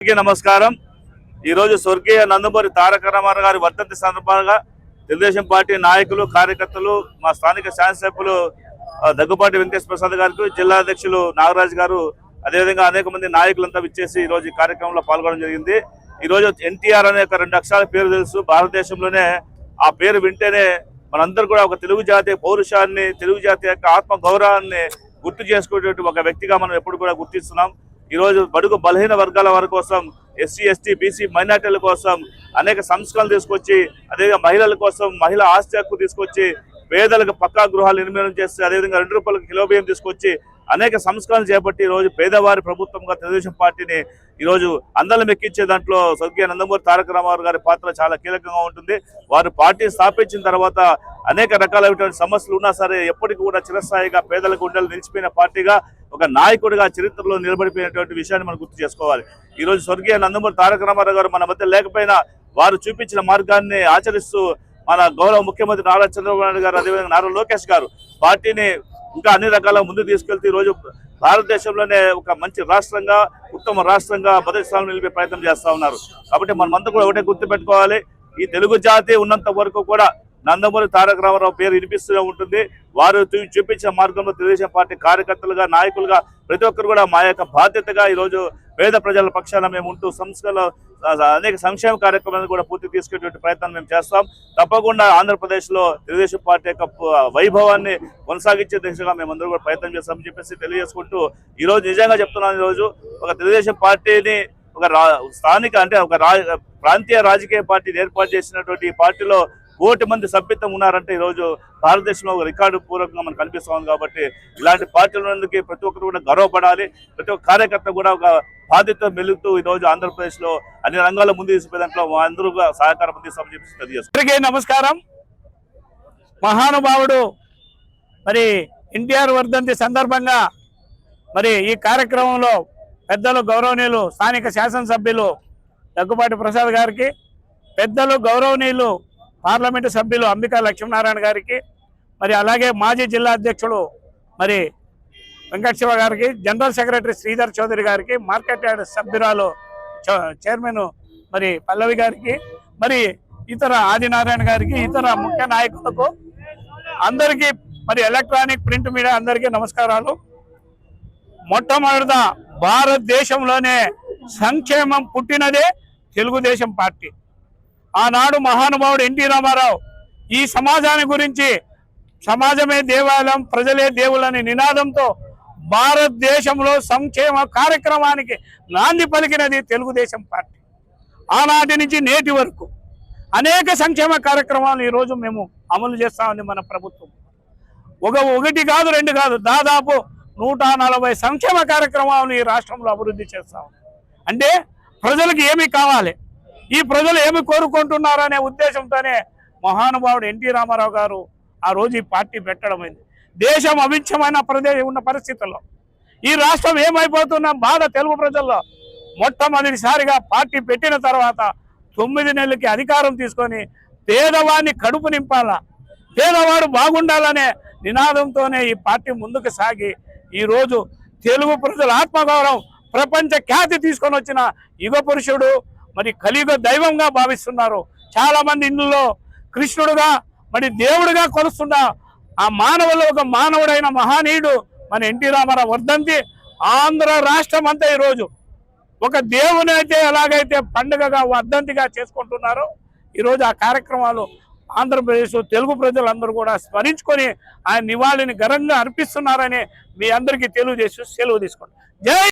నమస్కారం। ఈ రోజు స్వర్గీయ నందమూరి తారక రామారావు గారి వర్ధంతి సందర్భంగా తెలుగుదేశం పార్టీ నాయకులు కార్యకర్తలు మా స్థానిక శాసనసభ్యులు దగ్గుబాటి వెంకటేశ్వర ప్రసాద్ గారికి జిల్లా అధ్యక్షులు నాగరాజు గారు అదేవిధంగా అనేక మంది నాయకులంతా విచ్చేసి ఈ రోజు ఈ కార్యక్రమంలో పాల్గొనడం జరిగింది। ఈ రోజు ఎన్టీఆర్ అనే ఒక 2 అక్షరాల పేరు తెలుసు, భారతదేశంలోనే ఆ పేరు వింటేనే మనందరూ కూడా ఒక తెలుగు జాతి పౌరుషాన్ని తెలుగు జాతి యొక్క ఆత్మ గౌరవాన్ని గుర్తు చేసుకునేటువంటి ఒక వ్యక్తిగా మనం ఎప్పుడు కూడా గుర్తిస్తున్నాం। ఈ రోజు బడుగు బలహీన వర్గాల వారి కోసం ఎస్సీ ఎస్టీ బీసీ మైనార్టీల కోసం అనేక సంస్కరణలు తీసుకొచ్చి అదేవిధంగా మహిళల కోసం మహిళా ఆస్తి హక్కు తీసుకొచ్చి పేదలకు పక్కా గృహాలు నిర్మాణం చేసి అదేవిధంగా 2 రూపాయలకు కిలో బియ్యం తీసుకొచ్చి అనేక సంస్కరణలు చేపట్టి ఈ రోజు పేదవారి ప్రభుత్వంగా తెలుగుదేశం పార్టీని ఈ రోజు అందలం ఎక్కించే దాంట్లో స్వర్గీయ నందమూరి తారక రామారావు గారి పాత్ర చాలా కీలకంగా ఉంటుంది। వారు పార్టీ స్థాపించిన తర్వాత అనేక రకాలైనటువంటి సమస్యలు ఉన్నా సరే ఎప్పటికీ కూడా చిరస్థాయిగా పేదల గుండెలు నిలిచిపోయిన పార్టీగా ఒక నాయకుడిగా చరిత్రలో నిలబడిపోయినటువంటి విషయాన్ని మనం గుర్తు చేసుకోవాలి। ఈ రోజు స్వర్గీయ నందమూరి తారక రామారావు గారు మన మధ్య లేకపోయినా వారు చూపించిన మార్గాన్ని ఆచరిస్తూ మన గౌరవ ముఖ్యమంత్రి నారా చంద్రబాబు నాయుడు గారు అదేవిధంగా నారా లోకేష్ గారు పార్టీని ఇంకా అన్ని రకాల ముందుకు తీసుకెళ్తూ ఈ రోజు భారతదేశంలోనే ఒక మంచి రాష్ట్రంగా ఉత్తమ రాష్ట్రంగా మొదటి స్థానం నిలిపే ప్రయత్నం చేస్తా ఉన్నారు। కాబట్టి మనమంతా కూడా ఒకటే గుర్తుపెట్టుకోవాలి, ఈ తెలుగు జాతి ఉన్నంత వరకు కూడా నందమూరి తారక రామారావు పేరు వినిపిస్తూనే ఉంటుంది। వారు చూపించిన మార్గంలో తెలుగుదేశం పార్టీ కార్యకర్తలుగా నాయకులుగా ప్రతి ఒక్కరు కూడా మా యొక్క బాధ్యతగా ఈరోజు పేద ప్రజల పక్షాన మేము ఉంటూ సంస్కరణ అనేక సంక్షేమ కార్యక్రమాలను కూడా పూర్తి తీసుకునేటువంటి ప్రయత్నం మేము చేస్తాం। తప్పకుండా ఆంధ్రప్రదేశ్లో తెలుగుదేశం పార్టీ యొక్క వైభవాన్ని కొనసాగించే దిశగా మేమందరూ కూడా ప్రయత్నం చేస్తామని చెప్పేసి తెలియజేసుకుంటూ ఈరోజు నిజంగా చెప్తున్నాను, ఈరోజు ఒక తెలుగుదేశం పార్టీని ఒక స్థానిక అంటే ఒక ప్రాంతీయ రాజకీయ పార్టీని ఏర్పాటు చేసినటువంటి ఈ పార్టీలో 1 కోటి మంది సభ్యత్వం ఉన్నారంటే ఈరోజు భారతదేశంలో ఒక రికార్డు పూర్వకంగా మనకు కనిపిస్తుంది। కాబట్టి ఇలాంటి పార్టీలందుకు ప్రతి ఒక్కరు కూడా గర్వపడాలి, ప్రతి ఒక్క కార్యకర్త కూడా ఒక బాధ్యత మెలుగుతూ ఈరోజు ఆంధ్రప్రదేశ్లో అన్ని రంగాల్లో ముందు తీసుకునే దాంట్లో అందరూ సహకారం అందిస్తామని చెప్పి తెలియజేస్తాం। నమస్కారం। మహానుభావుడు మరి ఎన్టీఆర్ వర్ధంతి సందర్భంగా మరి ఈ కార్యక్రమంలో పెద్దలు గౌరవనీయులు స్థానిక శాసనసభ్యులు దగ్గుబాటి ప్రసాద్ గారికి, పెద్దలు గౌరవనీయులు పార్లమెంటు సభ్యులు అంబికా లక్ష్మీనారాయణ గారికి, మరి అలాగే మాజీ జిల్లా అధ్యక్షుడు మరి వెంకటశివ గారికి, జనరల్ సెక్రటరీ శ్రీధర్ చౌదరి గారికి, మార్కెట్ యార్డ్ సభ్యురాలు చైర్మన్ మరి పల్లవి గారికి, మరి ఇతర ఆదినారాయణ గారికి, ఇతర ముఖ్య నాయకులకు అందరికీ మరి ఎలక్ట్రానిక్ ప్రింట్ మీడియా అందరికీ నమస్కారాలు। మొట్టమొదట భారతదేశంలోనే సంక్షేమం పుట్టినదే తెలుగుదేశం పార్టీ। ఆనాడు మహానుభావుడు ఎన్టీ రామారావు ఈ సమాజాన్ని గురించి సమాజమే దేవాలయం ప్రజలే దేవులని నినాదంతో భారతదేశంలో సంక్షేమ కార్యక్రమానికి నాంది పలికినది తెలుగుదేశం పార్టీ। ఆనాటి నుంచి నేటి వరకు అనేక సంక్షేమ కార్యక్రమాలు ఈరోజు మేము అమలు చేస్తామని మన ప్రభుత్వం ఒకటి కాదు 2 కాదు దాదాపు 140 సంక్షేమ కార్యక్రమాలను ఈ రాష్ట్రంలో అభివృద్ధి చేస్తాం। అంటే ప్రజలకు ఏమి కావాలి, ఈ ప్రజలు ఏమి కోరుకుంటున్నారనే ఉద్దేశంతోనే మహానుభావుడు ఎన్టీ రామారావు గారు ఆ రోజు ఈ పార్టీ పెట్టడమైంది। దేశం అవిచ్ఛమైన ఉన్న పరిస్థితుల్లో ఈ రాష్ట్రం ఏమైపోతున్న బాధ తెలుగు ప్రజల్లో మొట్టమొదటిసారిగా పార్టీ పెట్టిన తర్వాత 9 నెలలకి అధికారం తీసుకొని పేదవాడిని కడుపు నింపాలా, పేదవాడు బాగుండాలనే నినాదంతోనే ఈ పార్టీ ముందుకు సాగి ఈరోజు తెలుగు ప్రజల ఆత్మగౌరవం ప్రపంచ ఖ్యాతి తీసుకొని వచ్చిన యుగ పురుషుడు మరి కలియుగ దైవంగా భావిస్తున్నారు। చాలా మంది ఇందులో కృష్ణుడుగా మరి దేవుడిగా కొలుస్తున్న ఆ మానవుల్లో ఒక మానవుడైన మహానీయుడు మన ఎన్టీ రామారావు వర్ధంతి ఆంధ్ర రాష్ట్రం అంతా ఈరోజు ఒక దేవుని అయితే ఎలాగైతే పండుగగా వర్ధంతిగా చేసుకుంటున్నారో ఈరోజు ఆ కార్యక్రమాలు ఆంధ్రప్రదేశ్ తెలుగు ప్రజలందరూ కూడా స్మరించుకొని ఆయన నివాళిని ఘనంగా అర్పిస్తున్నారని మీ అందరికీ తెలియజేసి సెలవు తీసుకోండి। జై